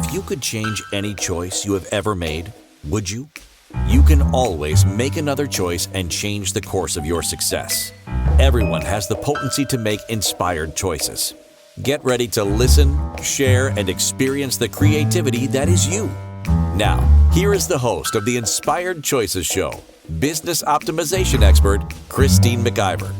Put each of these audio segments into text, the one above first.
If you could change any choice you have ever made, would you? You can always make another choice and change the course of your success. Everyone has the potency to make inspired choices. Get ready to listen, share, and experience the creativity that is you. Now, here is the host of the Inspired Choices Show, business optimization expert, Christine McIver.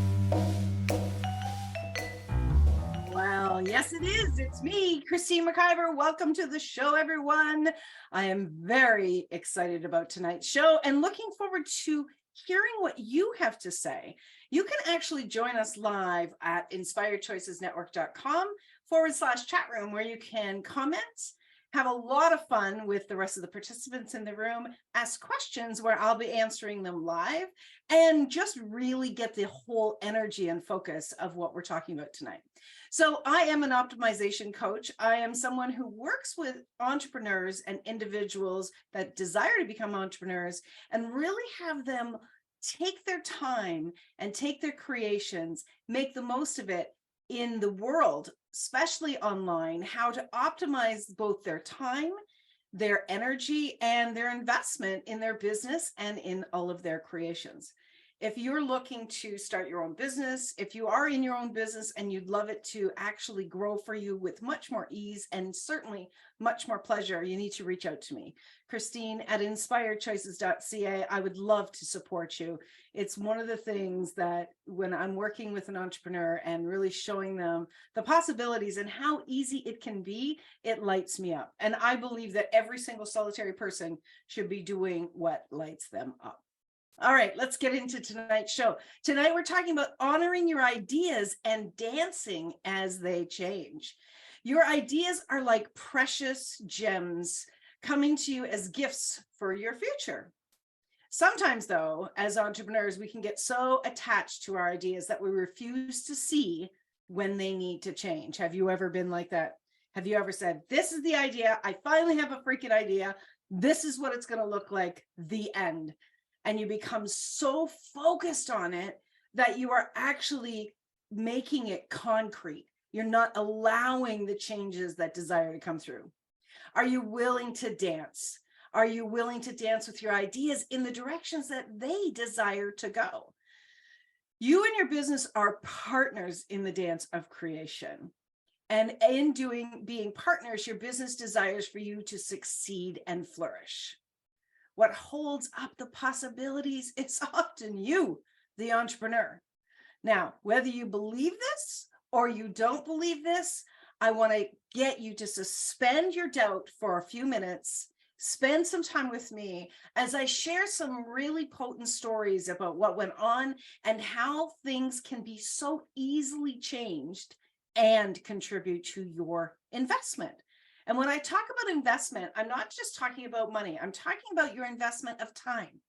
Well, yes, it is. It's me, Christine McIver. Welcome to the show, everyone. I am very excited about tonight's show and looking forward to hearing what you have to say. You can actually join us live at inspiredchoicesnetwork.com/chat room, where you can comment, have a lot of fun with the rest of the participants in the room, ask questions where I'll be answering them live, and just really get the whole energy and focus of what we're talking about tonight. So I am an optimization coach. I am someone who works with entrepreneurs and individuals that desire to become entrepreneurs and really have them take their time and take their creations, make the most of it in the world, especially online, how to optimize both their time, their energy, and their investment in their business and in all of their creations. If you're looking to start your own business, if you are in your own business and you'd love it to actually grow for you with much more ease and certainly much more pleasure, you need to reach out to me, Christine at inspiredchoices.ca. I would love to support you. It's one of the things that when I'm working with an entrepreneur and really showing them the possibilities and how easy it can be, it lights me up. And I believe that every single solitary person should be doing what lights them up. All right, let's get into tonight's show. Tonight, we're talking about honoring your ideas and dancing as they change. Your ideas are like precious gems coming to you as gifts for your future. Sometimes, though, as entrepreneurs, we can get so attached to our ideas that we refuse to see when they need to change. Have you ever been like that? Have you ever said, this is the idea, I finally have a freaking idea, this is what it's going to look like, the end? And you become so focused on it that you are actually making it concrete. You're not allowing the changes that desire to come through. Are you willing to dance? Are you willing to dance with your ideas in the directions that they desire to go? You and your business are partners in the dance of creation. And in being partners, your business desires for you to succeed and flourish. What holds up the possibilities is often you, the entrepreneur. Now, whether you believe this or you don't believe this, I want to get you to suspend your doubt for a few minutes, spend some time with me as I share some really potent stories about what went on and how things can be so easily changed and contribute to your investment. And when I talk about investment, I'm not just talking about money. I'm talking about your investment of time,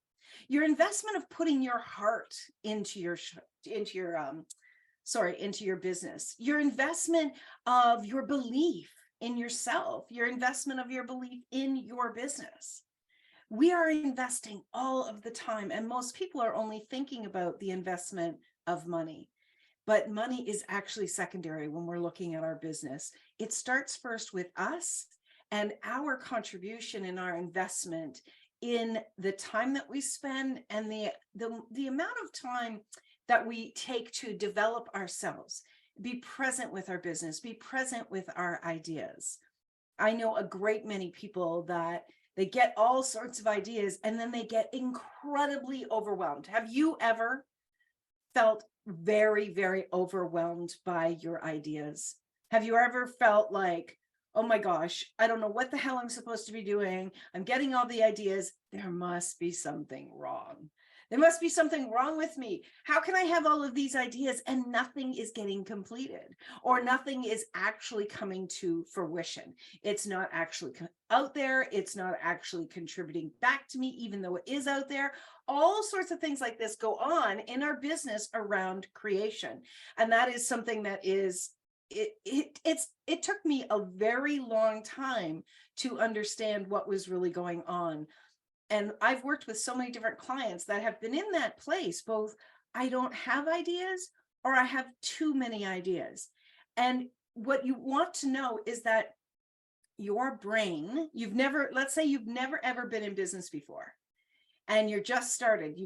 your investment of putting your heart into your business, your investment of your belief in yourself, your investment of your belief in your business. We are investing all of the time, and most people are only thinking about the investment of money. But money is actually secondary when we're looking at our business. It starts first with us and our contribution and our investment in the time that we spend and the amount of time that we take to develop ourselves, be present with our business, be present with our ideas. I know a great many people that they get all sorts of ideas and then they get incredibly overwhelmed. Have you ever felt very, very overwhelmed by your ideas? Have you ever felt like, oh my gosh, I don't know what the hell I'm supposed to be doing. I'm getting all the ideas. There must be something wrong. There must be something wrong with me. How can I have all of these ideas and nothing is getting completed or nothing is actually coming to fruition? It's not actually out there. It's not actually contributing back to me, even though it is out there. All sorts of things like this go on in our business around creation. And that is something that is, it took me a very long time to understand what was really going on. And I've worked with so many different clients that have been in that place, both I don't have ideas or I have too many ideas. And what you want to know is that your brain, let's say you've never ever been in business before, and you've just started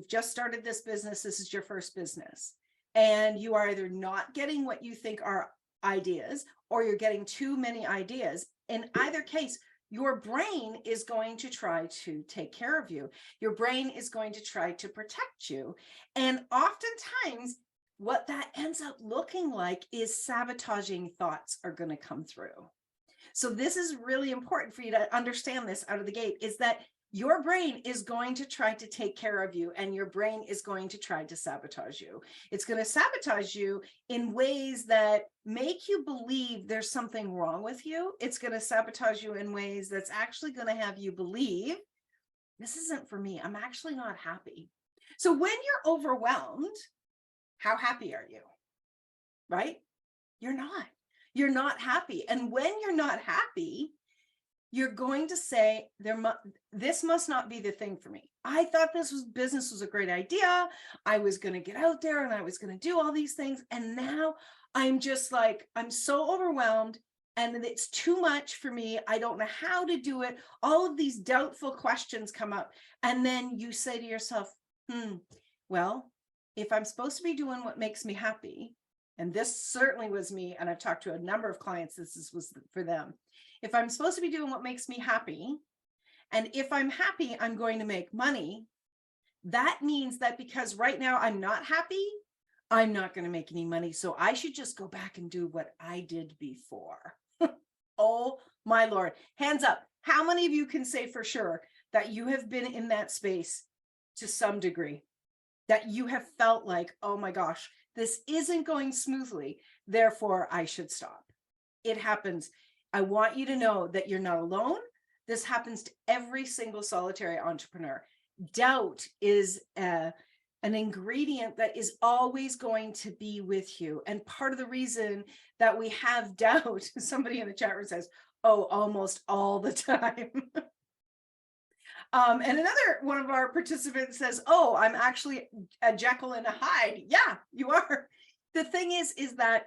this business. This is your first business. And you are either not getting what you think are ideas, or you're getting too many ideas. In either case, your brain is going to try to take care of you. Your brain is going to try to protect you. And oftentimes, what that ends up looking like is sabotaging thoughts are going to come through. So this is really important for you to understand this out of the gate, is that your brain is going to try to take care of you, and your brain is going to try to sabotage you. It's going to sabotage you in ways that make you believe there's something wrong with you. It's going to sabotage you in ways that's actually going to have you believe, this isn't for me. I'm actually not happy. So when you're overwhelmed, how happy are you? Right? You're not. You're not happy. And when you're not happy, you're going to say, this must not be the thing for me. I thought business was a great idea. I was going to get out there and I was going to do all these things. And now I'm just like, I'm so overwhelmed and it's too much for me. I don't know how to do it. All of these doubtful questions come up. And then you say to yourself, well, if I'm supposed to be doing what makes me happy, and this certainly was me, and I've talked to a number of clients, this was for them. If I'm supposed to be doing what makes me happy, and if I'm happy, I'm going to make money, that means that because right now I'm not happy, I'm not going to make any money. So I should just go back and do what I did before. Oh my Lord. Hands up. How many of you can say for sure that you have been in that space to some degree? That you have felt like, oh my gosh, this isn't going smoothly, therefore I should stop. It happens. I want you to know that you're not alone. This happens to every single solitary entrepreneur. Doubt is an ingredient that is always going to be with you. And part of the reason that we have doubt, somebody in the chat room says, oh, almost all the time. And another one of our participants says, oh, I'm actually a Jekyll and a Hyde. Yeah, you are. The thing is that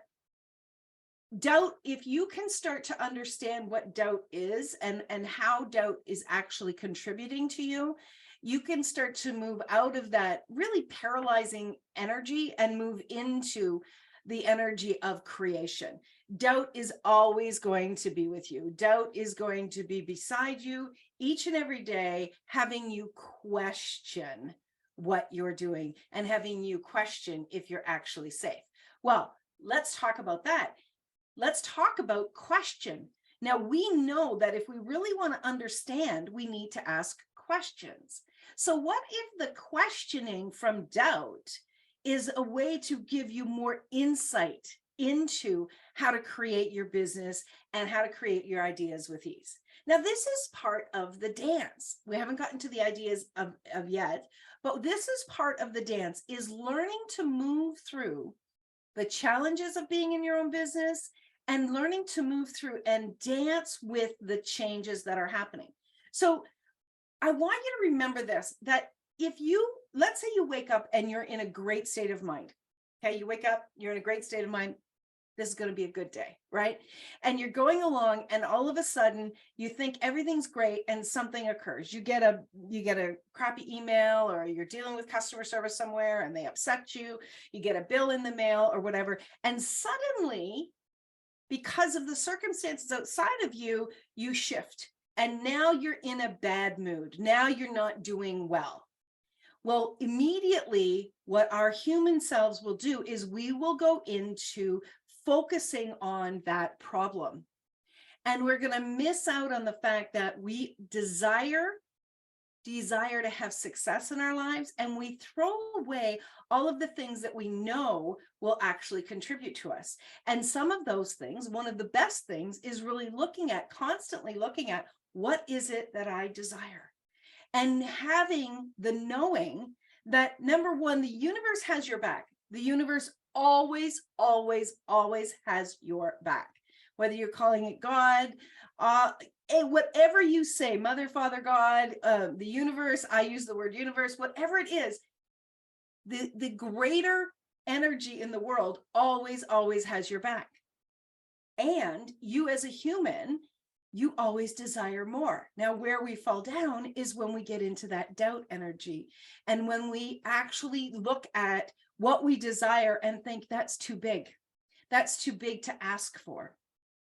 doubt, if you can start to understand what doubt is and how doubt is actually contributing to you, you can start to move out of that really paralyzing energy and move into the energy of creation. Doubt is always going to be with you. Doubt is going to be beside you each and every day, having you question what you're doing and having you question if you're actually safe. Well, let's talk about that. Let's talk about question. Now, we know that if we really want to understand, we need to ask questions. So what if the questioning from doubt is a way to give you more insight into how to create your business and how to create your ideas with ease? Now, this is part of the dance. We haven't gotten to the ideas of yet, but this is part of the dance, is learning to move through the challenges of being in your own business and learning to move through and dance with the changes that are happening. So I want you to remember this, that if you, let's say you wake up and you're in a great state of mind. Okay, you wake up, you're in a great state of mind. This is going to be a good day, right? And you're going along and all of a sudden you think everything's great and something occurs. You get a crappy email, or you're dealing with customer service somewhere and they upset you. You get a bill in the mail or whatever. And suddenly, because of the circumstances outside of you, you shift. And now you're in a bad mood. Now you're not doing well. Well, immediately what our human selves will do is we will go into focusing on that problem. And we're going to miss out on the fact that we desire to have success in our lives, and we throw away all of the things that we know will actually contribute to us. And some of those things, one of the best things, is really constantly looking at what is it that I desire, and having the knowing that, number one, the universe has your back. The universe always, always, always has your back. Whether you're calling it God, whatever you say, Mother, Father, God, the universe, I use the word universe, whatever it is, the greater energy in the world always, always has your back. And you as a human, you always desire more. Now, where we fall down is when we get into that doubt energy. And when we actually look at what we desire and think that's too big. That's too big to ask for.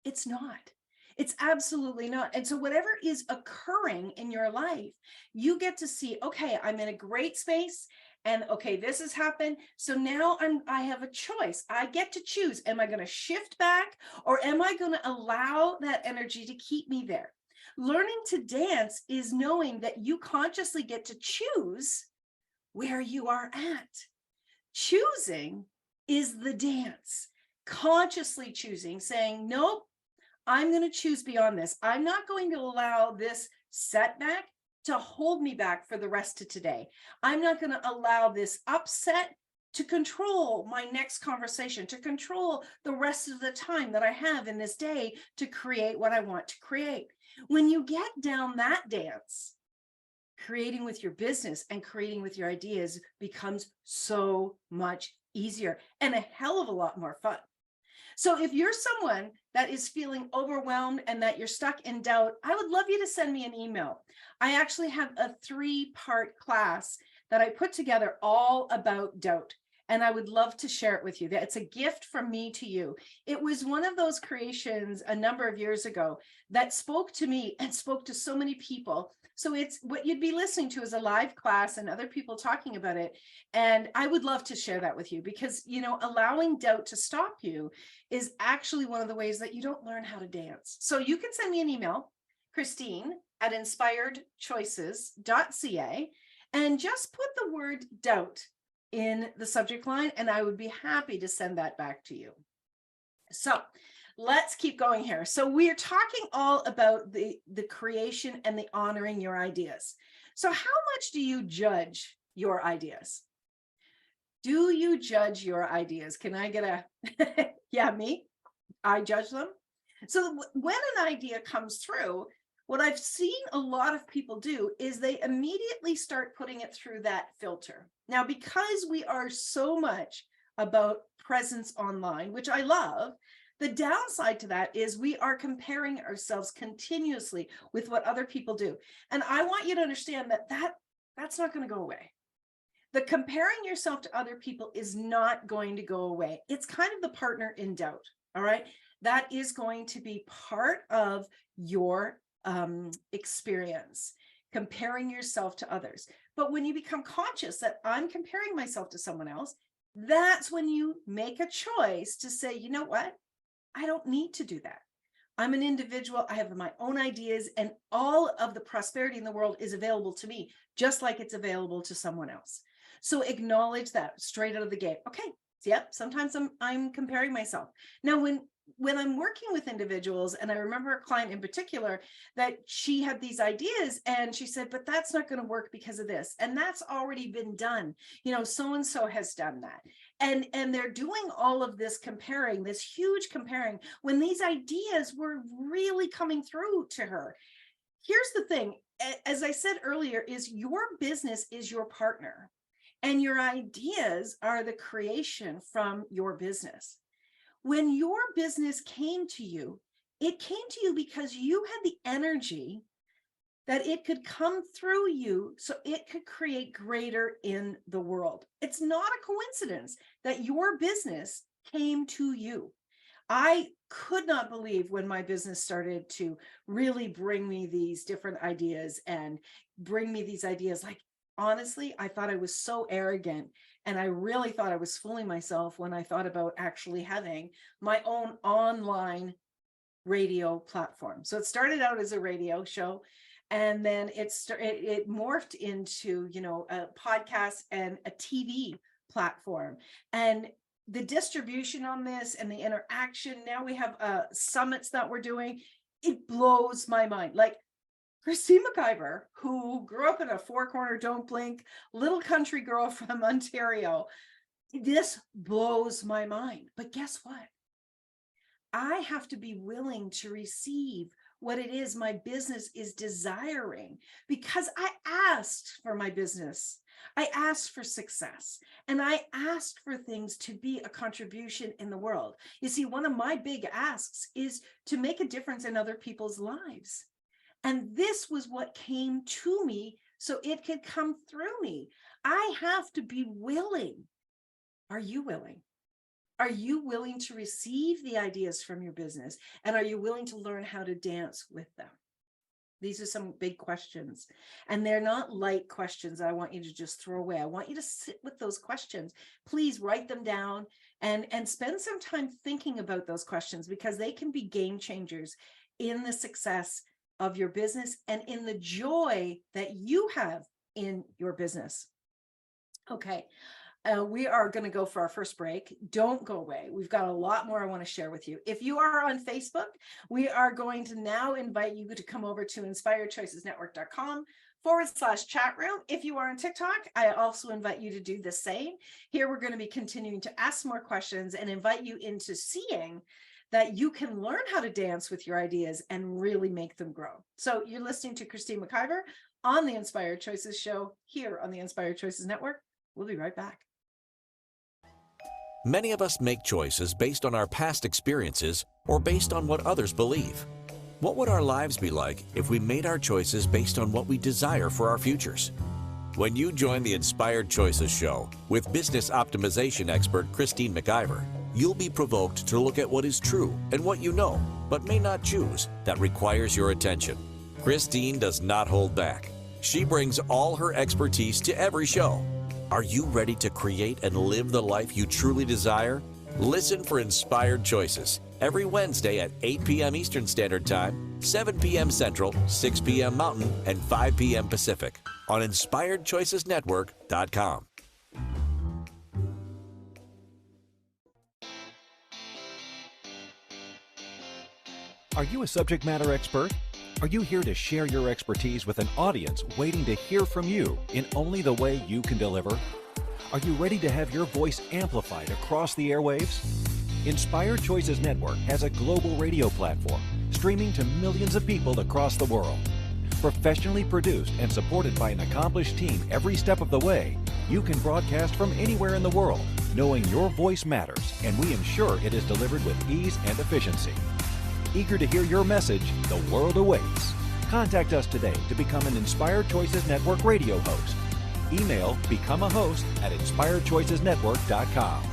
It's not. It's absolutely not. And so whatever is occurring in your life, you get to see, okay, I'm in a great space. And okay, this has happened. So now I have a choice. I get to choose. Am I going to shift back, or am I going to allow that energy to keep me there? Learning to dance is knowing that you consciously get to choose where you are at. Choosing is the dance. Consciously choosing, saying, nope, I'm going to choose beyond this. I'm not going to allow this setback to hold me back for the rest of today. I'm not going to allow this upset to control my next conversation, to control the rest of the time that I have in this day to create what I want to create. When you get down that dance, creating with your business and creating with your ideas becomes so much easier and a hell of a lot more fun. So if you're someone that is feeling overwhelmed and that you're stuck in doubt, I would love you to send me an email. I actually have a 3-part class that I put together all about doubt, and I would love to share it with you. It's a gift from me to you. It was one of those creations a number of years ago that spoke to me and spoke to so many people. So it's what you'd be listening to is a live class and other people talking about it. And I would love to share that with you because, allowing doubt to stop you is actually one of the ways that you don't learn how to dance. So you can send me an email, Christine@inspiredchoices.ca, and just put the word doubt in the subject line, and I would be happy to send that back to you. So let's keep going here. So we're talking all about the creation and the honoring your ideas. So how much do you judge your ideas? Do you judge your ideas? Can I get a, yeah, me? I judge them. So when an idea comes through, what I've seen a lot of people do is they immediately start putting it through that filter. Now, because we are so much about presence online, which I love, the downside to that is we are comparing ourselves continuously with what other people do. And I want you to understand that's not going to go away. The comparing yourself to other people is not going to go away. It's kind of the partner in doubt. All right. That is going to be part of your experience, comparing yourself to others. But when you become conscious that I'm comparing myself to someone else, that's when you make a choice to say, you know what? I don't need to do that. I'm an individual. I have my own ideas, and all of the prosperity in the world is available to me, just like it's available to someone else. So acknowledge that straight out of the gate. Okay. Yep. Sometimes I'm comparing myself. Now, when I'm working with individuals, and I remember a client in particular that she had these ideas and she said, but that's not going to work because of this. And that's already been done. So-and-so has done that. And they're doing all of this comparing, this huge comparing, when these ideas were really coming through to her. Here's the thing, as I said earlier, is your business is your partner, and your ideas are the creation from your business. When your business came to you, it came to you because you had the energy that it could come through you so it could create greater in the world. It's not a coincidence that your business came to you. I could not believe when my business started to really bring me these different ideas and bring me these ideas. Like, honestly, I thought I was so arrogant, and I really thought I was fooling myself when I thought about actually having my own online radio platform. So it started out as a radio show, and then it morphed into, a podcast and a TV platform. And the distribution on this and the interaction, now we have summits that we're doing. It blows my mind. Like, Christine McIver, who grew up in a four-corner, don't blink, little country girl from Ontario, this blows my mind. But guess what? I have to be willing to receive what it is my business is desiring, because I asked for my business. I asked for success, and I asked for things to be a contribution in the world. You see, one of my big asks is to make a difference in other people's lives. And this was what came to me so it could come through me. I have to be willing. Are you willing? Are you willing to receive the ideas from your business? And are you willing to learn how to dance with them? These are some big questions, and they're not light questions I want you to just throw away. I want you to sit with those questions. Please write them down and spend some time thinking about those questions, because they can be game changers in the success of your business and in the joy that you have in your business. Okay. We are going to go for our first break. Don't go away. We've got a lot more I want to share with you. If you are on Facebook, we are going to now invite you to come over to inspiredchoicesnetwork.com/chat room. If you are on TikTok, I also invite you to do the same. Here, we're going to be continuing to ask more questions and invite you into seeing that you can learn how to dance with your ideas and really make them grow. So you're listening to Christine McIver on the Inspired Choices Show here on the Inspired Choices Network. We'll be right back. Many of us make choices based on our past experiences or based on what others believe. What would our lives be like if we made our choices based on what we desire for our futures? When you join the Inspired Choices Show with business optimization expert Christine McIver, you'll be provoked to look at what is true and what you know, but may not choose, that requires your attention. Christine does not hold back. She brings all her expertise to every show. Are you ready to create and live the life you truly desire? Listen for Inspired Choices every Wednesday at 8 p.m. Eastern Standard Time, 7 p.m. Central, 6 p.m. Mountain, and 5 p.m. Pacific on InspiredChoicesNetwork.com. Are you a subject matter expert? Are you here to share your expertise with an audience waiting to hear from you in only the way you can deliver? Are you ready to have your voice amplified across the airwaves? Inspired Choices Network has a global radio platform streaming to millions of people across the world. Professionally produced and supported by an accomplished team every step of the way, you can broadcast from anywhere in the world, knowing your voice matters, and we ensure it is delivered with ease and efficiency. Eager to hear your message, the world awaits. Contact us today to become an Inspired Choices Network radio host. Email become a host at inspiredchoicesnetwork.com.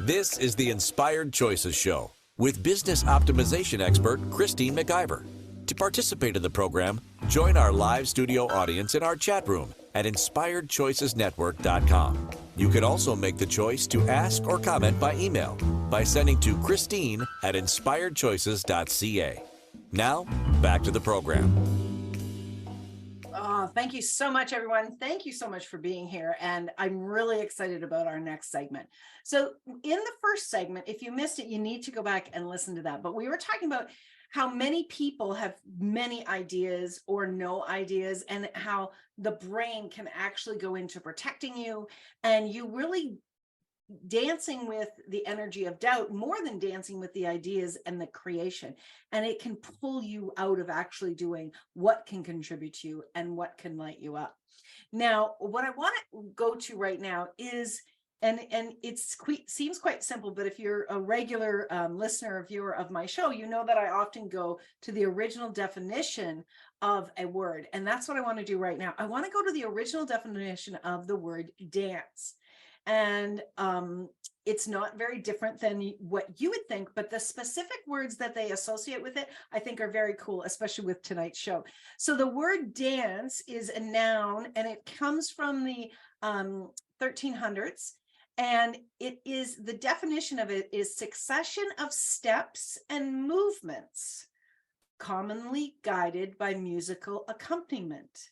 This is the Inspired Choices Show with business optimization expert Christine McIver. To participate in the program, join our live studio audience in our chat room at inspiredchoicesnetwork.com. You can also make the choice to ask or comment by email by sending to Christine at inspiredchoices.ca. Now, back to the program. Oh, thank you so much, everyone. Thank you so much for being here. And I'm really excited about our next segment. So in the first segment, if you missed it, you need to go back and listen to that. But we were talking about how many people have many ideas or no ideas, and how the brain can actually go into protecting you, and you really dancing with the energy of doubt more than dancing with the ideas and the creation. And it can pull you out of actually doing what can contribute to you and what can light you up. Now, what I want to go to right now is, and it seems quite simple, but if you're a regular listener or viewer of my show, you know that I often go to the original definition of a word. And that's what I want to do right now. I want to go to the original definition of the word dance. And it's not very different than what you would think, but the specific words that they associate with it, I think are very cool, especially with tonight's show. So the word dance is a noun, and it comes from the 1300s. And it is, the definition of it is succession of steps and movements, commonly guided by musical accompaniment.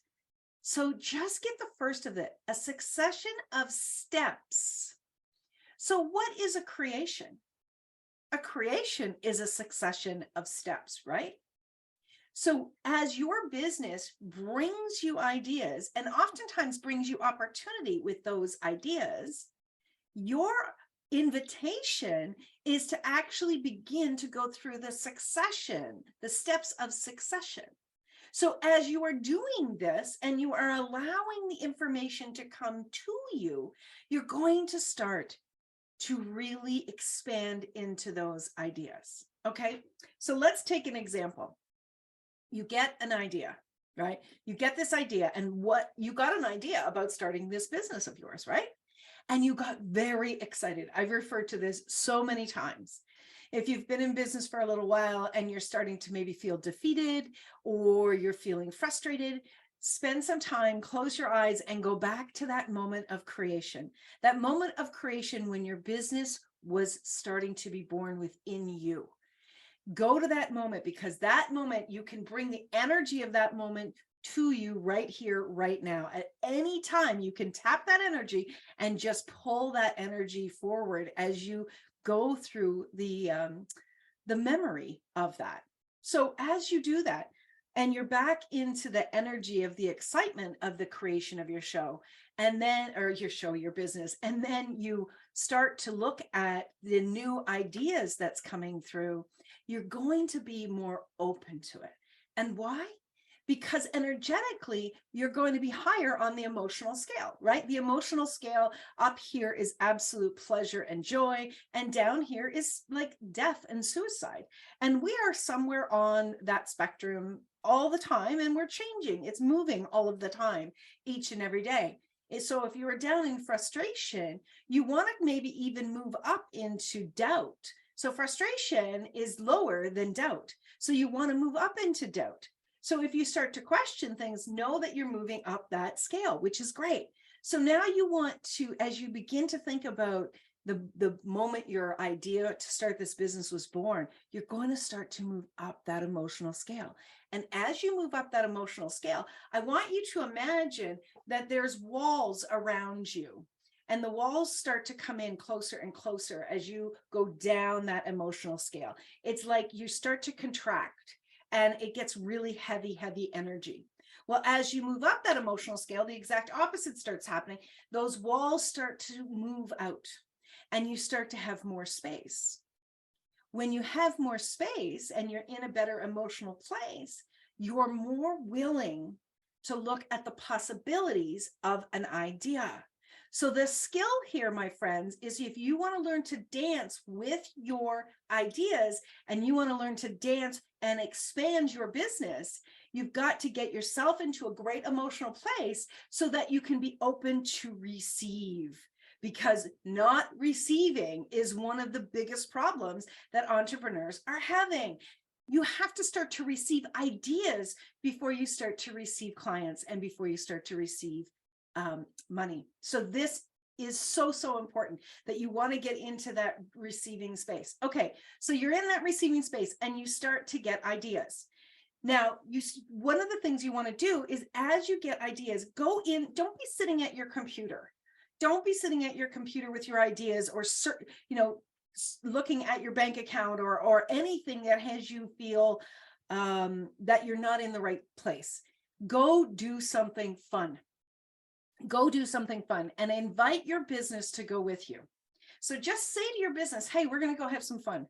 So just get the first of it, a succession of steps. So what is a creation? A creation is a succession of steps, right? So as your business brings you ideas, and oftentimes brings you opportunity with those ideas, your invitation is to actually begin to go through the succession, the steps of succession. So as you are doing this and you are allowing the information to come to you, you're going to start to really expand into those ideas. Okay, so let's take an example. You get an idea, right? You get this idea, and what you got an idea about starting this business of yours, right? And you got very excited. I've referred to this so many times. If you've been in business for a little while and you're starting to maybe feel defeated or you're feeling frustrated, spend some time, close your eyes, and go back to that moment of creation. That moment of creation when your business was starting to be born within you. Go to that moment, because that moment, you can bring the energy of that moment to you right here, right now. At any time, you can tap that energy and just pull that energy forward as you go through the memory of that. So as you do that, and you're back into the energy of the excitement of the creation of your show, and then, or your show, your business, and then you start to look at the new ideas that's coming through, you're going to be more open to it. And why? Because energetically, you're going to be higher on the emotional scale, right? The emotional scale up here is absolute pleasure and joy, and down here is like death and suicide. And we are somewhere on that spectrum all the time, and we're changing. It's moving all of the time, each and every day. So if you are down in frustration, you want to maybe even move up into doubt. So frustration is lower than doubt. So you want to move up into doubt. So if you start to question things, know that you're moving up that scale, which is great. So now you want to, as you begin to think about the moment your idea to start this business was born, you're going to start to move up that emotional scale. And as you move up that emotional scale, I want you to imagine that there's walls around you. And the walls start to come in closer and closer as you go down that emotional scale. It's like you start to contract and it gets really heavy, heavy energy. Well, as you move up that emotional scale, the exact opposite starts happening. Those walls start to move out and you start to have more space. When you have more space and you're in a better emotional place, you're more willing to look at the possibilities of an idea. So the skill here, my friends, is if you want to learn to dance with your ideas and you want to learn to dance and expand your business, you've got to get yourself into a great emotional place so that you can be open to receive. Because not receiving is one of the biggest problems that entrepreneurs are having. You have to start to receive ideas before you start to receive clients and before you start to receive money. So this is so, so important that you want to get into that receiving space. Okay, so you're in that receiving space and you start to get ideas. Now, one of the things you want to do is as you get ideas, go in, don't be sitting at your computer. Don't be sitting at your computer with your ideas or, looking at your bank account or anything that has you feel that you're not in the right place. Go do something fun. Go do something fun and invite your business to go with you. So just say to your business, hey, we're going to go have some fun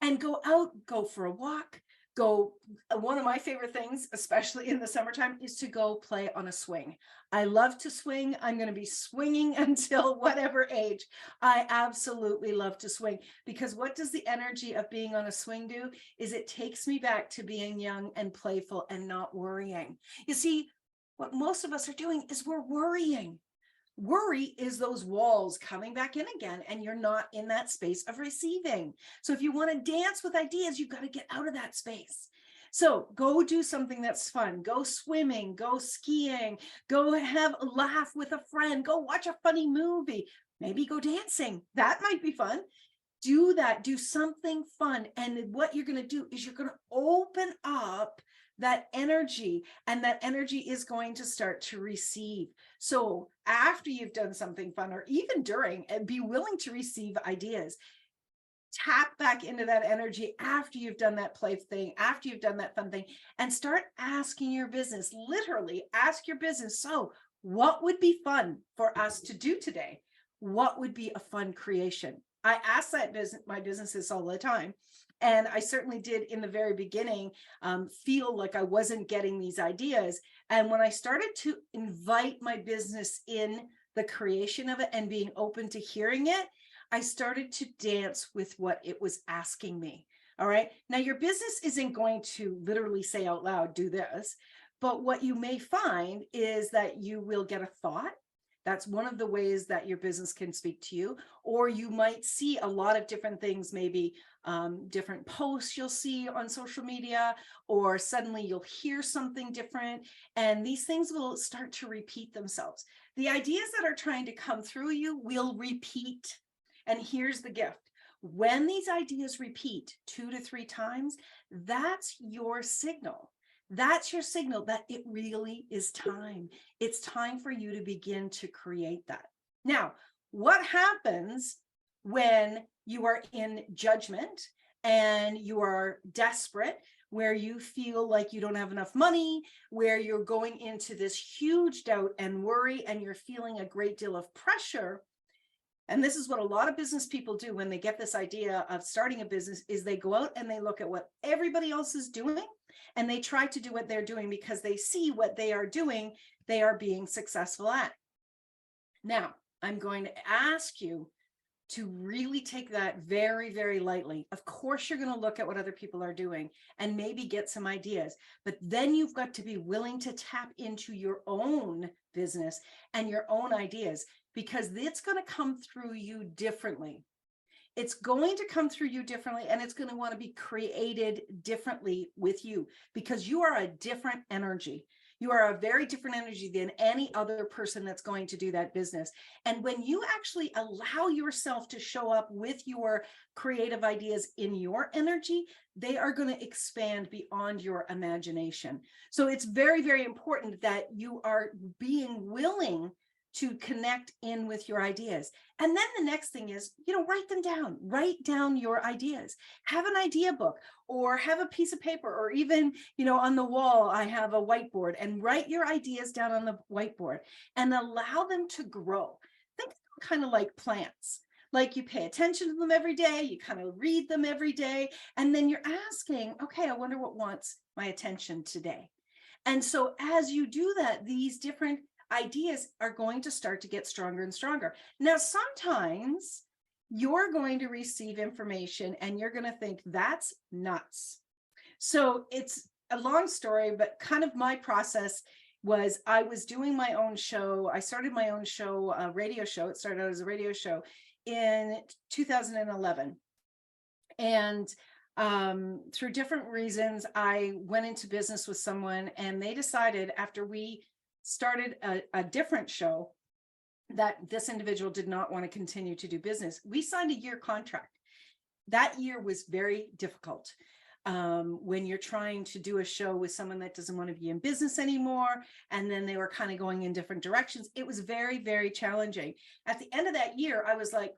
and go out, go for a walk, one of my favorite things, especially in the summertime, is to go play on a swing. I love to swing. I'm going to be swinging until whatever age. I absolutely love to swing because what does the energy of being on a swing do is it takes me back to being young and playful and not worrying. You see, what most of us are doing is we're worrying. Worry is those walls coming back in again, and you're not in that space of receiving. So if you want to dance with ideas, you've got to get out of that space. So go do something that's fun. Go swimming, go skiing, go have a laugh with a friend, go watch a funny movie, maybe go dancing. That might be fun. Do that, do something fun. And what you're going to do is you're going to open up that energy, and that energy is going to start to receive. So after you've done something fun, or even during, and be willing to receive ideas, tap back into that energy after you've done that play thing, after you've done that fun thing, and start asking your business, literally ask your business, so what would be fun for us to do today? What would be a fun creation? I ask that my businesses all the time. And I certainly did in the very beginning feel like I wasn't getting these ideas. And when I started to invite my business in the creation of it and being open to hearing it, I started to dance with what it was asking me. All right. Now, your business isn't going to literally say out loud, do this. But what you may find is that you will get a thought. That's one of the ways that your business can speak to you. Or you might see a lot of different things, maybe different posts you'll see on social media, or suddenly you'll hear something different. And these things will start to repeat themselves. The ideas that are trying to come through you will repeat. And here's the gift. When these ideas repeat 2 to 3 times, that's your signal. That's your signal that it really is time. It's time for you to begin to create that. Now, what happens when you are in judgment and you are desperate, where you feel like you don't have enough money, where you're going into this huge doubt and worry, and you're feeling a great deal of pressure? And this is what a lot of business people do when they get this idea of starting a business, is they go out and they look at what everybody else is doing, and they try to do what they're doing because they see what they are doing, they are being successful at. Now, I'm going to ask you to really take that very, very lightly. Of course, you're going to look at what other people are doing and maybe get some ideas, but then you've got to be willing to tap into your own business and your own ideas, because it's going to come through you differently. It's going to come through you differently, and it's going to want to be created differently with you, because you are a different energy. You are a very different energy than any other person that's going to do that business. And when you actually allow yourself to show up with your creative ideas in your energy, they are going to expand beyond your imagination. So it's very, very important that you are being willing to connect in with your ideas. And then the next thing is, write them down. Write down your ideas. Have an idea book, or have a piece of paper, or even, on the wall, I have a whiteboard, and write your ideas down on the whiteboard and allow them to grow. Think of them kind of like plants. Like, you pay attention to them every day, you kind of read them every day, and then you're asking, okay, I wonder what wants my attention today. And so as you do that, these different ideas are going to start to get stronger and stronger. Now, sometimes you're going to receive information and you're going to think, that's nuts. So it's a long story, but kind of my process was, I was doing my own show. I started my own show, a radio show. It started out as a radio show in 2011. And through different reasons, I went into business with someone, and they decided, after we started a different show, that this individual did not want to continue to do business. We signed a year contract. That year was very difficult. When you're trying to do a show with someone that doesn't want to be in business anymore, and then they were kind of going in different directions, it was very, very challenging. At the end of that year, I was like,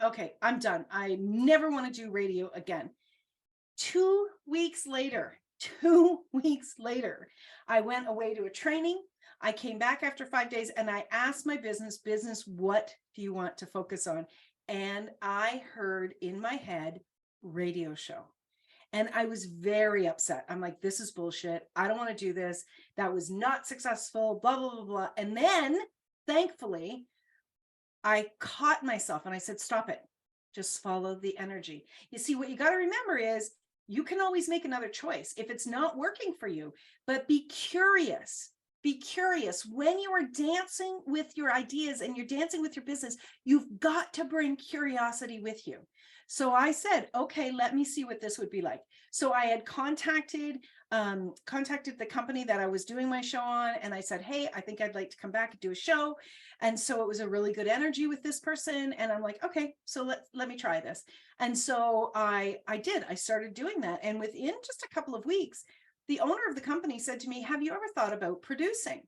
okay, I'm done. I never want to do radio again. 2 weeks later, I went away to a training. I came back after 5 days, and I asked my business, what do you want to focus on? And I heard in my head, radio show. And I was very upset. I'm like, this is bullshit. I don't want to do this. That was not successful, blah, blah, blah, blah. And then, thankfully, I caught myself and I said, stop it. Just follow the energy. You see, what you got to remember is, you can always make another choice if it's not working for you, but be curious. Be curious. When you are dancing with your ideas and you're dancing with your business, you've got to bring curiosity with you. So I said, okay, let me see what this would be like. So I had contacted the company that I was doing my show on, and I said, hey, I think I'd like to come back and do a show. And so it was a really good energy with this person. And I'm like, okay, so let me try this. And so I did. I started doing that. And within just a couple of weeks, the owner of the company said to me, have you ever thought about producing?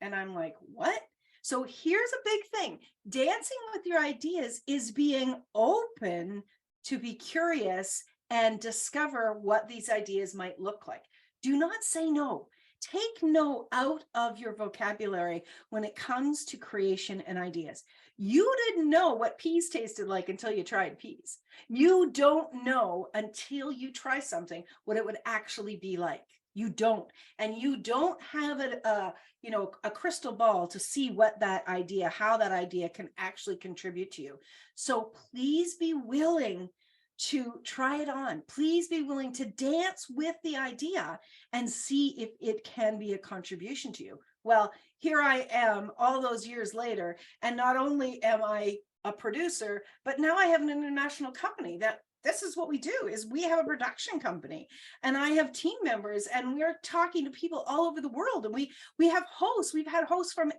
And I'm like, what? So here's a big thing. Dancing with your ideas is being open to be curious and discover what these ideas might look like. Do not say no. Take no out of your vocabulary when it comes to creation and ideas. You didn't know what peas tasted like until you tried peas. You don't know until you try something what it would actually be like. You don't. And you don't have a crystal ball to see what that idea, how that idea can actually contribute to you. So please be willing to try it on. Please be willing to dance with the idea and see if it can be a contribution to you. Well, here I am all those years later, and not only am I a producer, but now I have an international company. That this is what we do, is we have a production company, and I have team members, and we're talking to people all over the world, and we have hosts. We've had hosts from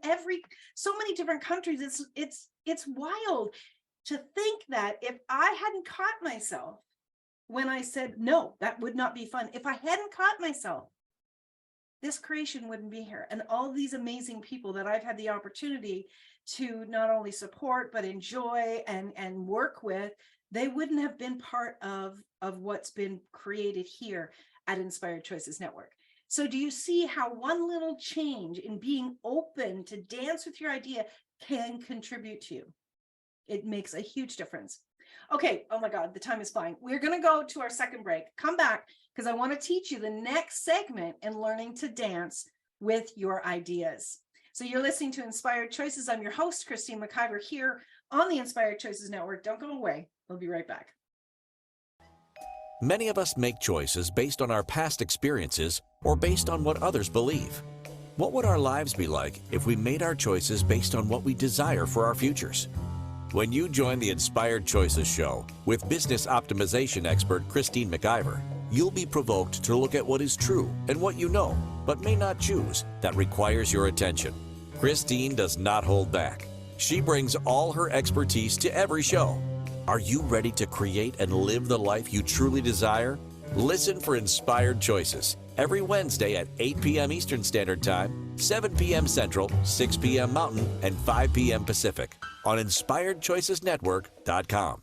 so many different countries. It's wild to think that if I hadn't caught myself when I said, no, that would not be fun. If I hadn't caught myself, this creation wouldn't be here. And all these amazing people that I've had the opportunity to not only support, but enjoy and work with, they wouldn't have been part of what's been created here at Inspired Choices Network. So do you see how one little change in being open to dance with your idea can contribute to you? It makes a huge difference. Okay, oh my God, the time is flying. We're going to go to our second break. Come back, because I want to teach you the next segment in learning to dance with your ideas. So you're listening to Inspired Choices. I'm your host, Christine McIver, here on the Inspired Choices Network. Don't go away. We'll be right back. Many of us make choices based on our past experiences or based on what others believe. What would our lives be like if we made our choices based on what we desire for our futures? When you join the Inspired Choices show with business optimization expert Christine McIver, you'll be provoked to look at what is true and what you know, but may not choose, that requires your attention. Christine does not hold back. She brings all her expertise to every show. Are you ready to create and live the life you truly desire? Listen for Inspired Choices every Wednesday at 8 p.m. Eastern Standard Time, 7 p.m. Central, 6 p.m. Mountain, and 5 p.m. Pacific on InspiredChoicesNetwork.com.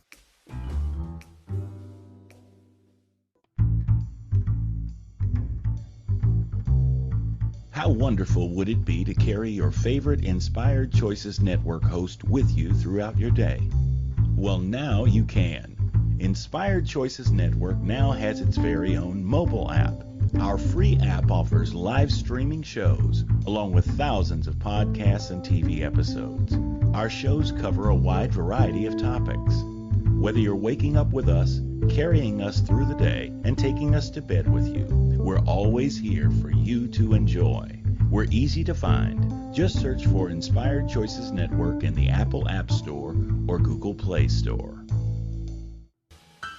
How wonderful would it be to carry your favorite Inspired Choices Network host with you throughout your day? Well, now you can. Inspired Choices Network now has its very own mobile app. Our free app offers live streaming shows, along with thousands of podcasts and TV episodes. Our shows cover a wide variety of topics. Whether you're waking up with us, carrying us through the day, and taking us to bed with you, we're always here for you to enjoy. We're easy to find. Just search for Inspired Choices Network in the Apple App Store or Google Play Store.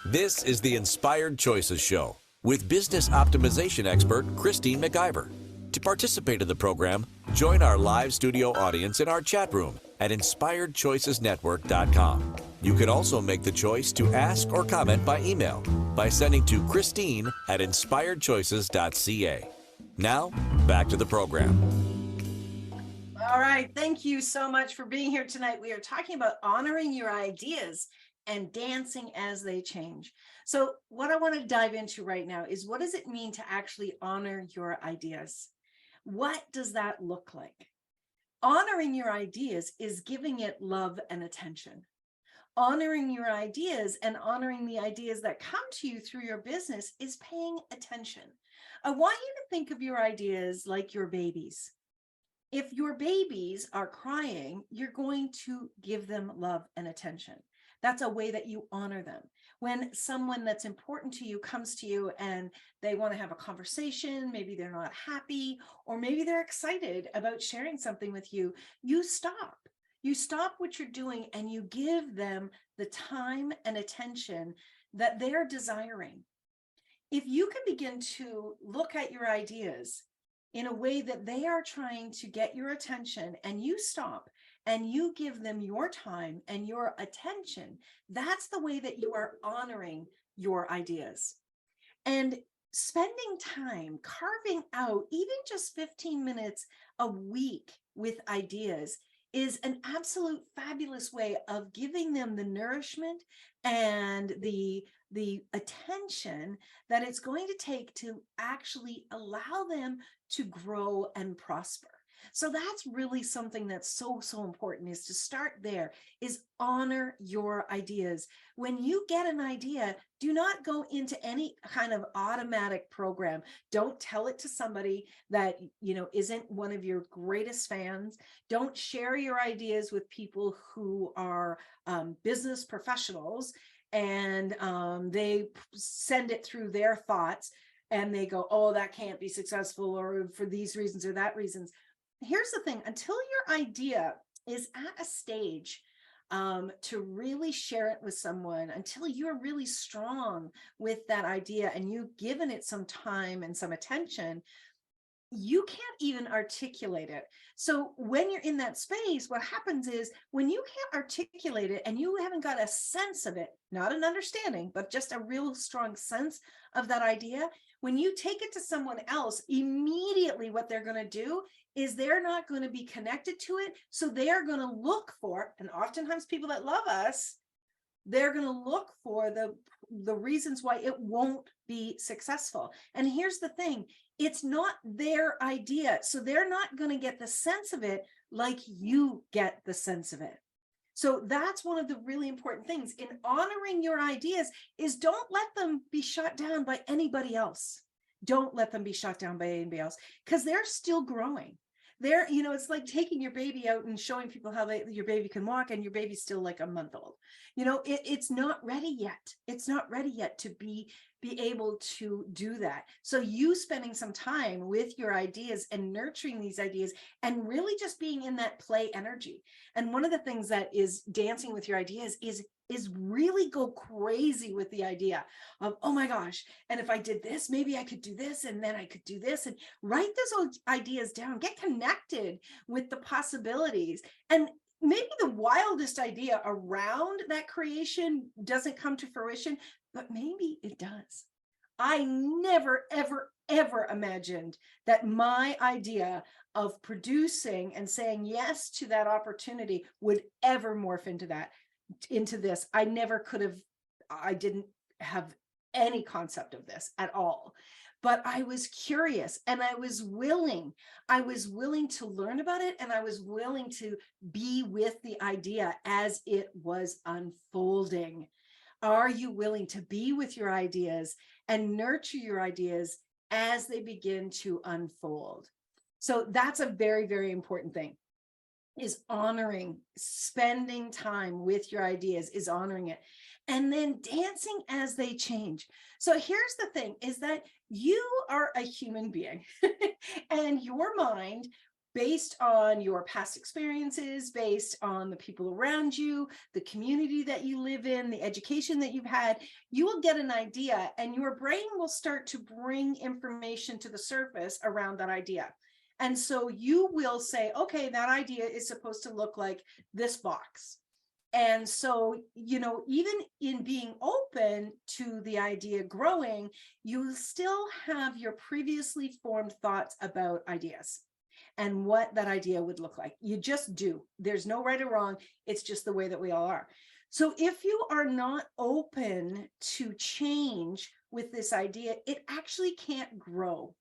This is the Inspired Choices Show with business optimization expert Christine McIver. To participate in the program, join our live studio audience in our chat room at InspiredChoicesNetwork.com. You can also make the choice to ask or comment by email by sending to Christine at InspiredChoices.ca. Now, back to the program. All right. Thank you so much for being here tonight. We are talking about honoring your ideas and dancing as they change. So what I want to dive into right now is, what does it mean to actually honor your ideas? What does that look like? Honoring your ideas is giving it love and attention. Honoring your ideas and honoring the ideas that come to you through your business is paying attention. I want you to think of your ideas like your babies. If your babies are crying, you're going to give them love and attention. That's a way that you honor them. When someone that's important to you comes to you and they want to have a conversation, maybe they're not happy, or maybe they're excited about sharing something with you, you stop. You stop what you're doing and you give them the time and attention that they're desiring. If you can begin to look at your ideas in a way that they are trying to get your attention, and you stop and you give them your time and your attention, that's the way that you are honoring your ideas. And spending time carving out even just 15 minutes a week with ideas is an absolute fabulous way of giving them the nourishment and the attention that it's going to take to actually allow them to grow and prosper. So that's really something that's so, so important, is to start there, is honor your ideas. When you get an idea, do not go into any kind of automatic program. Don't tell it to somebody that, isn't one of your greatest fans. Don't share your ideas with people who are business professionals, and they send it through their thoughts, and they go, oh, that can't be successful, or for these reasons or that reasons. Here's the thing, until your idea is at a stage to really share it with someone, until you're really strong with that idea and you've given it some time and some attention, you can't even articulate it. So when you're in that space, what happens is, when you can't articulate it and you haven't got a sense of it, not an understanding, but just a real strong sense of that idea, when you take it to someone else, immediately what they're going to do is they're not going to be connected to it. So they are going to look for, and oftentimes people that love us, they're going to look for the reasons why it won't be successful. And here's the thing, it's not their idea. So they're not going to get the sense of it like you get the sense of it. So that's one of the really important things in honoring your ideas, is don't let them be shot down by anybody else. Don't let them be shot down by anybody else, because they're still growing. They're, it's like taking your baby out and showing people how your baby can walk, and your baby's still like a month old. It's not ready yet. It's not ready yet to be able to do that. So you spending some time with your ideas and nurturing these ideas and really just being in that play energy. And one of the things that is dancing with your ideas is really go crazy with the idea of, oh my gosh, and if I did this, maybe I could do this, and then I could do this, and write those ideas down, get connected with the possibilities. And maybe the wildest idea around that creation doesn't come to fruition, but maybe it does. I never, ever, ever imagined that my idea of producing and saying yes to that opportunity would ever morph into this. I never could have, I didn't have any concept of this at all, but I was curious, and I was willing to learn about it, and I was willing to be with the idea as it was unfolding. Are you willing to be with your ideas and nurture your ideas as they begin to unfold? So that's a very, very important thing, is honoring, spending time with your ideas, is honoring it, and then dancing as they change. So here's the thing, is that you are a human being and your mind, based on your past experiences, based on the people around you, the community that you live in, the education that you've had, you will get an idea, and your brain will start to bring information to the surface around that idea. And so you will say, okay, that idea is supposed to look like this box. And so, even in being open to the idea growing, you still have your previously formed thoughts about ideas and what that idea would look like. You just do. There's no right or wrong. It's just the way that we all are. So if you are not open to change with this idea, it actually can't grow.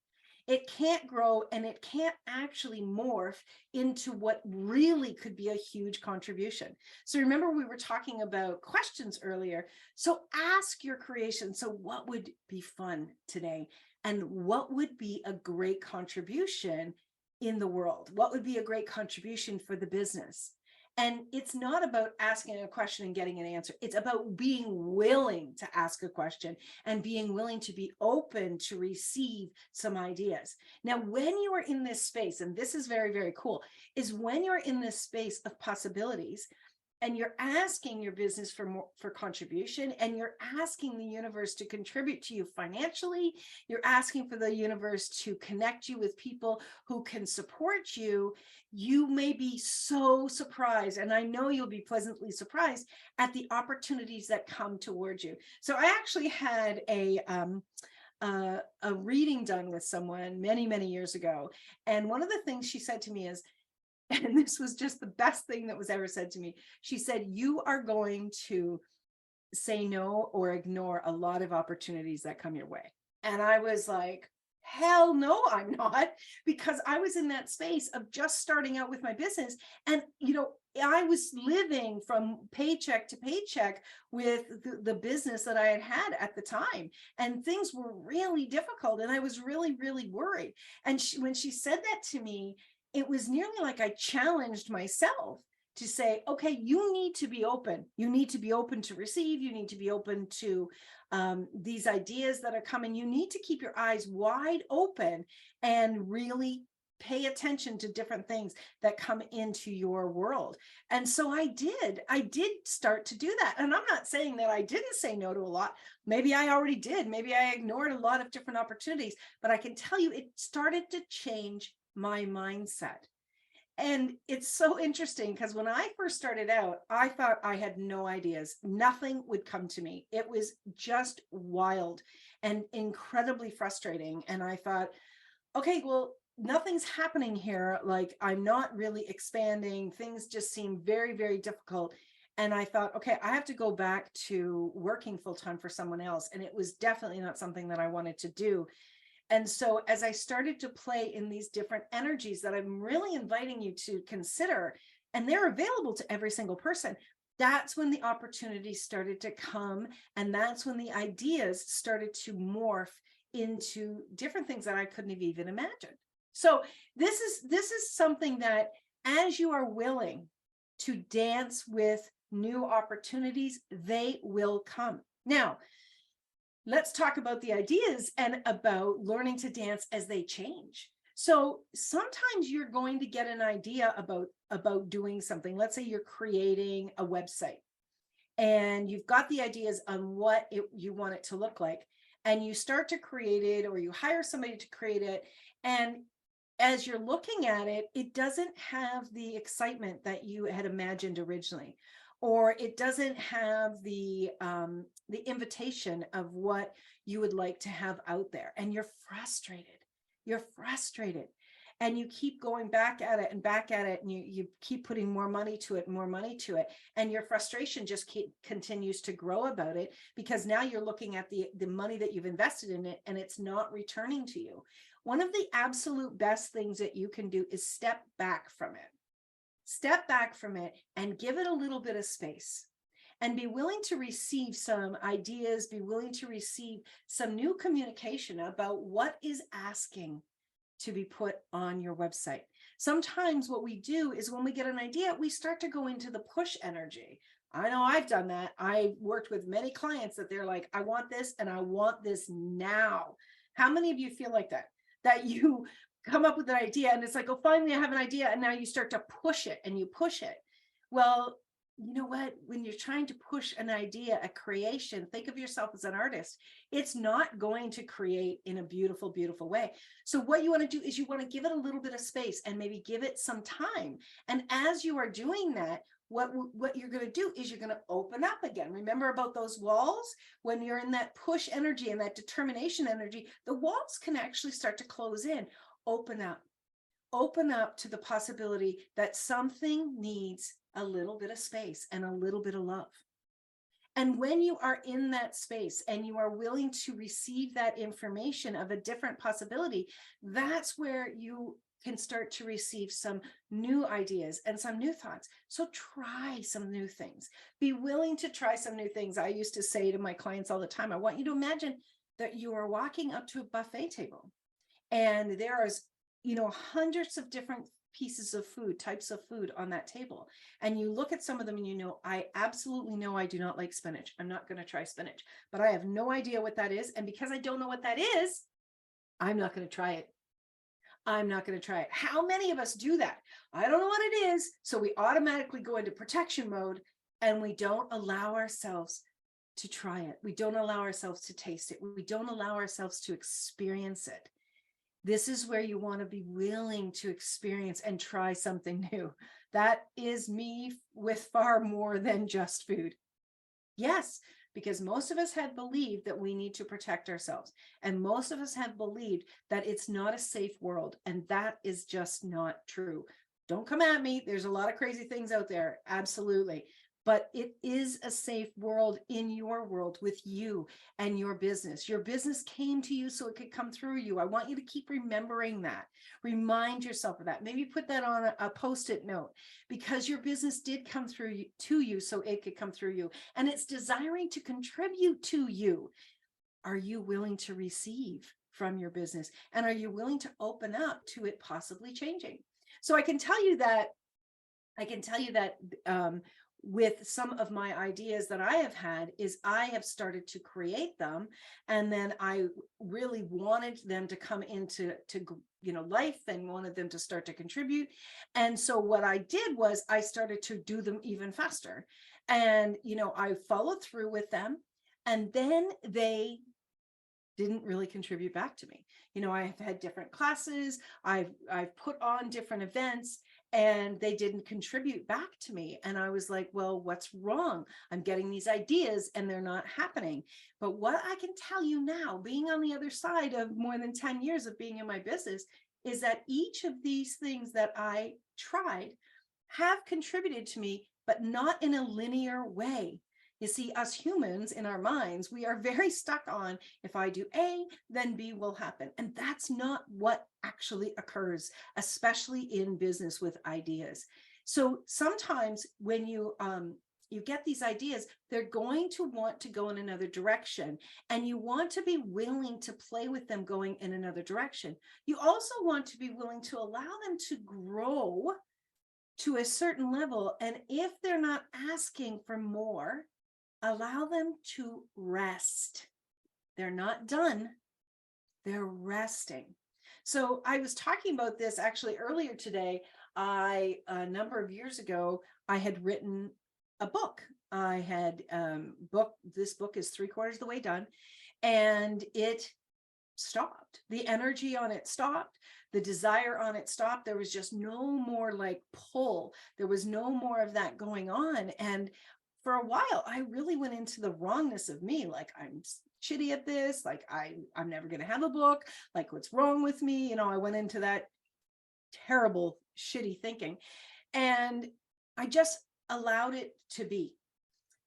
It can't grow, and it can't actually morph into what really could be a huge contribution. So remember, we were talking about questions earlier. So ask your creation. So what would be fun today? And what would be a great contribution in the world? What would be a great contribution for the business? And it's not about asking a question and getting an answer. It's about being willing to ask a question and being willing to be open to receive some ideas. Now, when you are in this space, and this is very, very cool, is when you're in this space of possibilities, and you're asking your business for contribution, and you're asking the universe to contribute to you financially, you're asking for the universe to connect you with people who can support you, you may be so surprised, and I know you'll be pleasantly surprised at the opportunities that come towards you. So I actually had a reading done with someone many, many years ago, and one of the things she said to me is, and this was just the best thing that was ever said to me. She said, you are going to say no or ignore a lot of opportunities that come your way. And I was like, hell no, I'm not, because I was in that space of just starting out with my business. And, I was living from paycheck to paycheck with the business that I had at the time. And things were really difficult. And I was really, really worried. And when she said that to me, it was nearly like I challenged myself to say, okay, you need to be open. You need to be open to receive. You need to be open to these ideas that are coming. You need to keep your eyes wide open and really pay attention to different things that come into your world. And so I did start to do that. And I'm not saying that I didn't say no to a lot. Maybe I already did. Maybe I ignored a lot of different opportunities, but I can tell you it started to change my mindset. And it's so interesting because when I first started out, I thought I had no ideas. Nothing would come to me. It was just wild and incredibly frustrating. And I thought, okay, well, nothing's happening here. Like, I'm not really expanding. Things just seem very, very difficult. And I thought, okay, I have to go back to working full time for someone else. And it was definitely not something that I wanted to do. And so as I started to play in these different energies that I'm really inviting you to consider, and they're available to every single person, that's when the opportunities started to come. And that's when the ideas started to morph into different things that I couldn't have even imagined. So this is something that, as you are willing to dance with new opportunities, they will come. Now, let's talk about the ideas and about learning to dance as they change. So sometimes you're going to get an idea about doing something. Let's say you're creating a website and you've got the ideas on what you want it to look like, and you start to create it, or you hire somebody to create it. And as you're looking at it, it doesn't have the excitement that you had imagined originally, or it doesn't have the invitation of what you would like to have out there. And you're frustrated. And you keep going back at it, and you keep putting more money to it, and your frustration just continues to grow about it, because now you're looking at the money that you've invested in it and it's not returning to you. One of the absolute best things that you can do is step back from it and give it a little bit of space, and be willing to receive some ideas, be willing to receive some new communication about what is asking to be put on your website. Sometimes what we do is, when we get an idea, we start to go into the push energy. I know I've done that. I worked with many clients that they're like, I want this and I want this now. How many of you feel like that? That you come up with an idea and it's like, oh, finally I have an idea, and now you start to push it and you push it. Well, you know what? When you're trying to push an idea, a creation, think of yourself as an artist. It's not going to create in a beautiful, beautiful way. So what you want to do is you want to give it a little bit of space and maybe give it some time. And as you are doing that, what you're going to do is you're going to open up again. Remember about those walls? When you're in that push energy and that determination energy, the walls can actually start to close in. Open up to the possibility that something needs a little bit of space and a little bit of love. And when you are in that space and you are willing to receive that information of a different possibility, that's where you can start to receive some new ideas and some new thoughts. So try some new things. Be willing to try some new things. I used to say to my clients all the time, I want you to imagine that you are walking up to a buffet table, and there is, hundreds of different pieces of food, types of food on that table. And you look at some of them and I absolutely know I do not like spinach. I'm not going to try spinach, but I have no idea what that is. And because I don't know what that is, I'm not going to try it. How many of us do that? I don't know what it is. So we automatically go into protection mode and we don't allow ourselves to try it. We don't allow ourselves to taste it. We don't allow ourselves to experience it. This is where you want to be willing to experience and try something new. That is me with far more than just food. Yes, because most of us have believed that we need to protect ourselves. And most of us have believed that it's not a safe world. And that is just not true. Don't come at me. There's a lot of crazy things out there. Absolutely. but it is a safe world in your world with you and your business. Your business came to you so it could come through you. I want you to keep remembering that. Remind yourself of that. Maybe put that on a post-it note, because your business did come through you, to you so it could come through you. And it's desiring to contribute to you. Are you willing to receive from your business? And are you willing to open up to it possibly changing? So I can tell you that with some of my ideas that I have had is I have started to create them, and then I really wanted them to come into life, and wanted them to start to contribute. And so what I did was I started to do them even faster, and I followed through with them, and then they didn't really contribute back to me. I've had different classes, I've put on different events, and they didn't contribute back to me. And I was like, well, what's wrong? I'm getting these ideas and they're not happening. But what I can tell you now, being on the other side of more than 10 years of being in my business, is that each of these things that I tried have contributed to me, but not in a linear way. You see, us humans in our minds, we are very stuck on, if I do A, then B will happen. And that's not what actually occurs, especially in business with ideas. So sometimes when you get these ideas, they're going to want to go in another direction, and you want to be willing to play with them going in another direction. You also want to be willing to allow them to grow to a certain level. And if they're not asking for more, allow them to rest. They're not done, they're resting. So I was talking about this actually earlier today. A number of years ago, I had written a book. I had this book is 3/4 of the way done, and it stopped. The energy on it stopped. The desire on it stopped. There was just no more like pull. There was no more of that going on. And for a while, I really went into the wrongness of me. Like, I'm shitty at this. Like, I'm never going to have a book. Like, what's wrong with me? I went into that terrible, shitty thinking. And I just allowed it to be.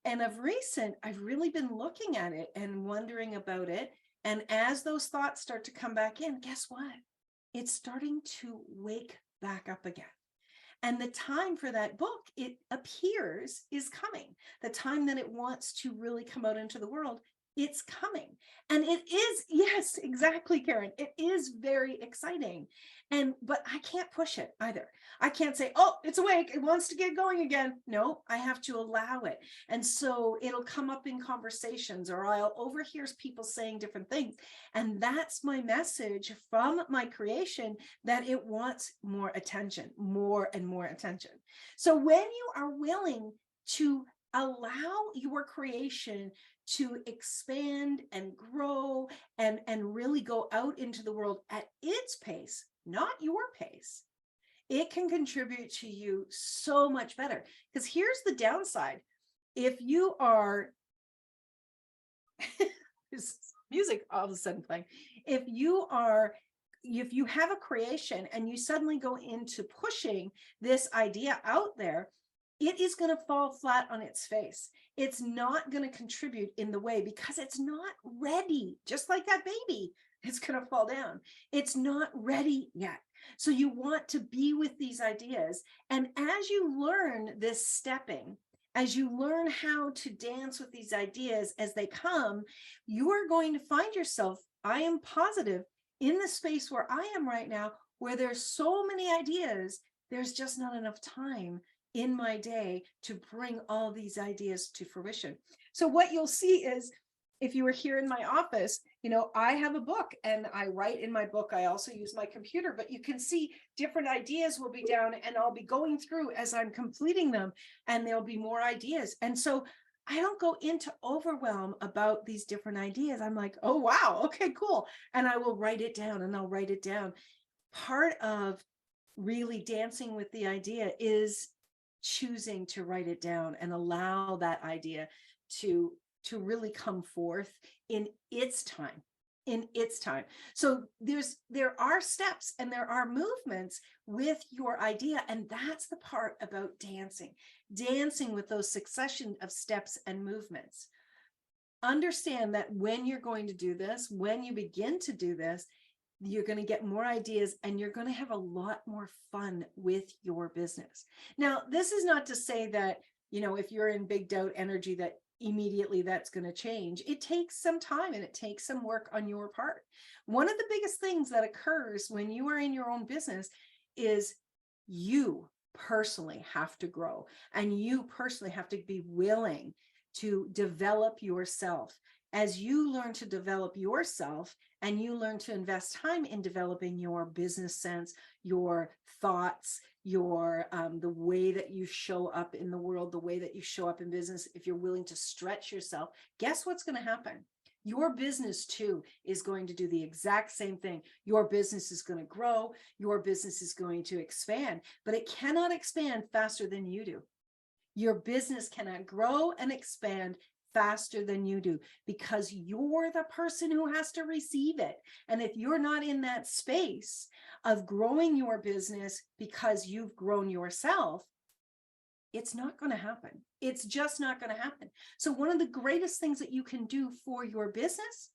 And of recent, I've really been looking at it and wondering about it. And as those thoughts start to come back in, guess what? It's starting to wake back up again. And the time for that book, it appears, is coming. The time that it wants to really come out into the world, it's coming. And it is, yes, exactly, Karen. It is very exciting. But I can't push it either. I can't say, oh, it's awake, it wants to get going again. No, I have to allow it. And so it'll come up in conversations, or I'll overhear people saying different things. And that's my message from my creation, that it wants more attention, more and more attention. So when you are willing to allow your creation to expand and grow and really go out into the world at its pace, not your pace, it can contribute to you so much better. Because here's the downside. If you are, there's music all of a sudden playing. If you have a creation and you suddenly go into pushing this idea out there, it is going to fall flat on its face. It's not going to contribute in the way, because it's not ready. Just like that baby, it's going to fall down. It's not ready yet. So you want to be with these ideas. And as you learn this stepping, as you learn how to dance with these ideas as they come, you are going to find yourself, I am positive, in the space where I am right now, where there's so many ideas, there's just not enough time in my day to bring all these ideas to fruition. So what you'll see is, if you were here in my office, I have a book and I write in my book. I also use my computer, but you can see different ideas will be down, and I'll be going through as I'm completing them, and there'll be more ideas. And so I don't go into overwhelm about these different ideas. I'm like, oh, wow, okay, cool. And I will write it down, and I'll write it down. Part of really dancing with the idea is choosing to write it down and allow that idea to really come forth in its time. in its time. So there are steps and there are movements with your idea. And that's the part about dancing with those succession of steps and movements. Understand that when you're going to do this, when you begin to do this, you're going to get more ideas and you're going to have a lot more fun with your business. Now, this is not to say that, if you're in big doubt energy, that immediately that's going to change. It takes some time and it takes some work on your part. One of the biggest things that occurs when you are in your own business is you personally have to grow, and you personally have to be willing to develop yourself. As you learn to develop yourself and you learn to invest time in developing your business sense, your thoughts, your the way that you show up in the world, the way that you show up in business, if you're willing to stretch yourself, guess what's going to happen? Your business too is going to do the exact same thing. Your business is going to grow. Your business is going to expand, but it cannot expand faster than you do. Your business cannot grow and expand faster than you do, because you're the person who has to receive it. And if you're not in that space of growing your business because you've grown yourself, it's not going to happen. It's just not going to happen. So one of the greatest things that you can do for your business,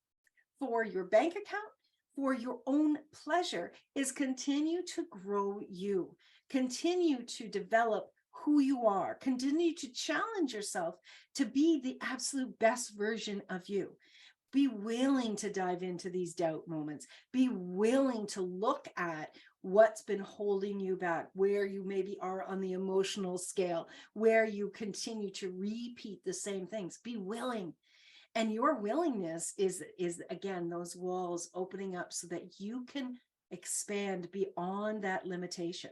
for your bank account, for your own pleasure, is continue to grow you, continue to develop who you are, continue to challenge yourself to be the absolute best version of you. Be willing to dive into these doubt moments. Be willing to look at what's been holding you back, where you maybe are on the emotional scale, where you continue to repeat the same things. Be willing. And your willingness is again, those walls opening up so that you can expand beyond that limitation.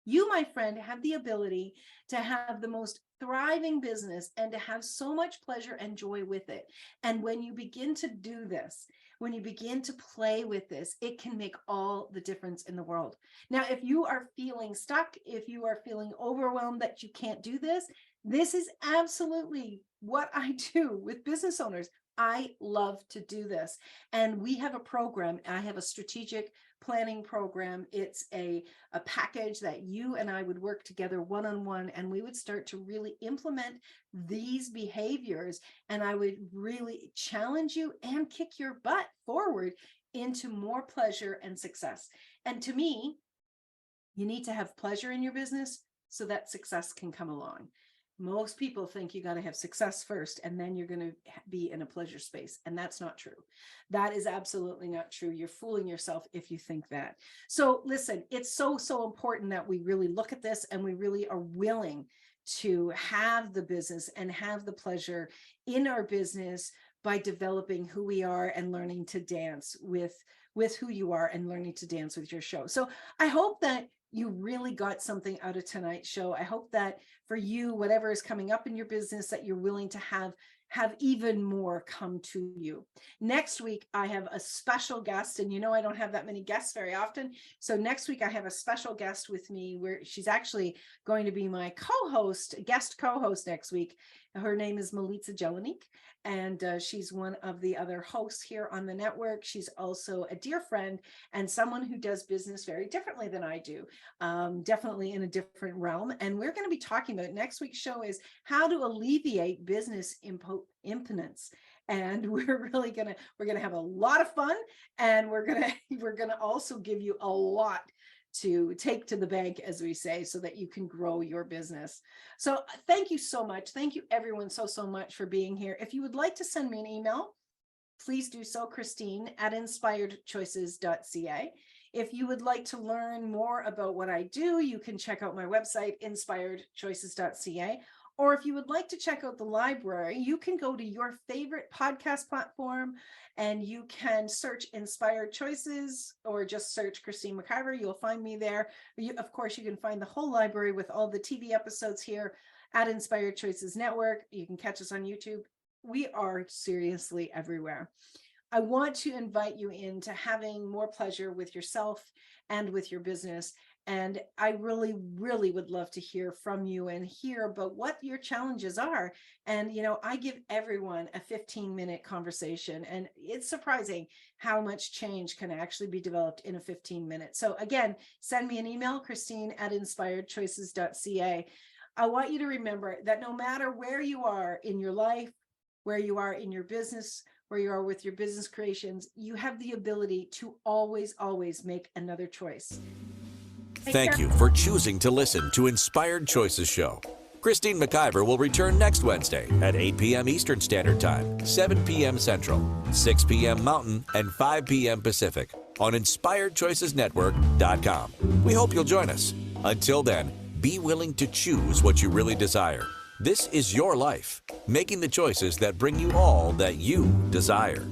You, my friend, have the ability to have the most thriving business and to have so much pleasure and joy with it. And when you begin to do this, when you begin to play with this, it can make all the difference in the world. Now, if you are feeling stuck, if you are feeling overwhelmed that you can't do this, this is absolutely what I do with business owners. I love to do this. And we have a program. I have a strategic planning program. It's a package that you and I would work together one-on-one, and we would start to really implement these behaviors. And I would really challenge you and kick your butt forward into more pleasure and success. And to me, you need to have pleasure in your business so that success can come along. Most people think you got to have success first, and then you're going to be in a pleasure space. And that's not true. That is absolutely not true. You're fooling yourself if you think that. So listen, it's so important that we really look at this and we really are willing to have the business and have the pleasure in our business by developing who we are and learning to dance with who you are and learning to dance with your show. So I hope that you really got something out of tonight's show. I hope that for you, whatever is coming up in your business, that you're willing to have even more come to you. Next week, I have a special guest, and I don't have that many guests very often. So next week, I have a special guest with me where she's actually going to be my guest co-host next week. Her name is Milica Jelinek, and she's one of the other hosts here on the network. She's also a dear friend and someone who does business very differently than I do, definitely in a different realm. And we're going to be talking about next week's show is how to alleviate business impotence. And we're going to have a lot of fun, and we're going to also give you a lot to take to the bank, as we say, so that you can grow your business. So thank you so much. Thank you everyone so much for being here. If you would like to send me an email, please do so, Christine@inspiredchoices.ca. If you would like to learn more about what I do, you can check out my website, inspiredchoices.ca. Or if you would like to check out the library, you can go to your favorite podcast platform and you can search Inspired Choices or just search Christine McIver. You'll find me there. Of course, you can find the whole library with all the TV episodes here at Inspired Choices Network. You can catch us on YouTube. We are seriously everywhere. I want to invite you into having more pleasure with yourself and with your business. And I really, really would love to hear from you and hear about what your challenges are. And, I give everyone a 15-minute conversation, and it's surprising how much change can actually be developed in a 15 minutes. So again, send me an email, Christine@inspiredchoices.ca. I want you to remember that no matter where you are in your life, where you are in your business, where you are with your business creations, you have the ability to always, always make another choice. Thank you for choosing to listen to Inspired Choices Show. Christine McIver will return next Wednesday at 8 p.m. Eastern Standard Time, 7 p.m. Central, 6 p.m. Mountain, and 5 p.m. Pacific on InspiredChoicesNetwork.com. We hope you'll join us. Until then, be willing to choose what you really desire. This is your life, making the choices that bring you all that you desire.